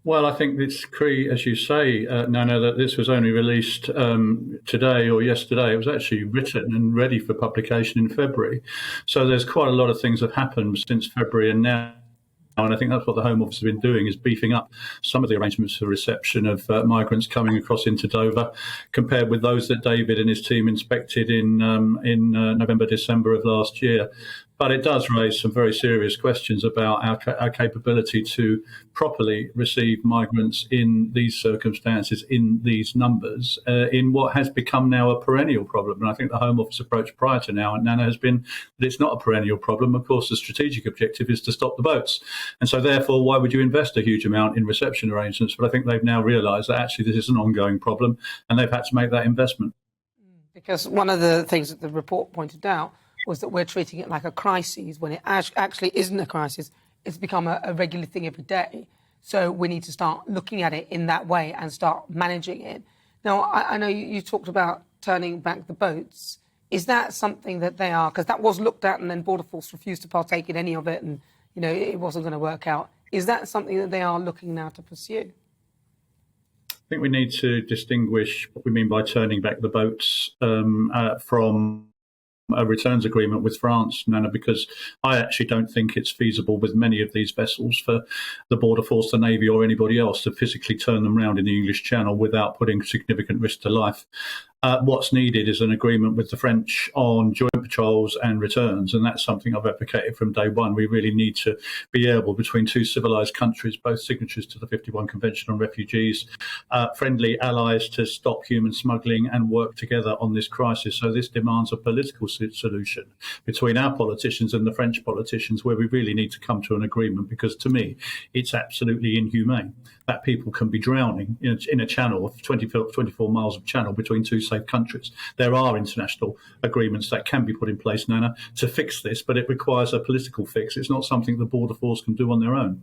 Well, I think it's key, as you say, Nana, that this was only released today or yesterday. It was actually written and ready for publication in February. So there's quite a lot of things have happened since February and now. And I think that's what the Home Office have been doing, is beefing up some of the arrangements for reception of migrants coming across into Dover, compared with those that David and his team inspected in November, December of last year. But it does raise some very serious questions about our capability to properly receive migrants in these circumstances, in these numbers, in what has become now a perennial problem. And I think the Home Office approach prior to now, Nana, has been that it's not a perennial problem. Of course, the strategic objective is to stop the boats. And so, therefore, why would you invest a huge amount in reception arrangements? But I think they've now realised that actually this is an ongoing problem and they've had to make that investment. Because one of the things that the report pointed out was that we're treating it like a crisis when it actually isn't a crisis. It's become a regular thing every day. So we need to start looking at it in that way and start managing it. Now, I know you talked about turning back the boats. Is that something that they are, because that was looked at and then Border Force refused to partake in any of it and, you know, it wasn't going to work out. Is that something that they are looking now to pursue? I think we need to distinguish what we mean by turning back the boats from a returns agreement with France, Nana, because I actually don't think it's feasible with many of these vessels for the Border Force, the Navy or anybody else to physically turn them around in the English Channel without putting significant risk to life. What's needed is an agreement with the French on joint patrols and returns, and that's something I've advocated from day one. We really need to be able, between two civilised countries, both signatories to the 51 Convention on Refugees, friendly allies, to stop human smuggling and work together on this crisis. So this demands a political solution between our politicians and the French politicians, where we really need to come to an agreement, because to me, it's absolutely inhumane that people can be drowning in a channel of 24 miles of channel between two safe countries. There are international agreements that can be put in place, Nana, to fix this, but it requires a political fix. It's not something the Border Force can do on their own.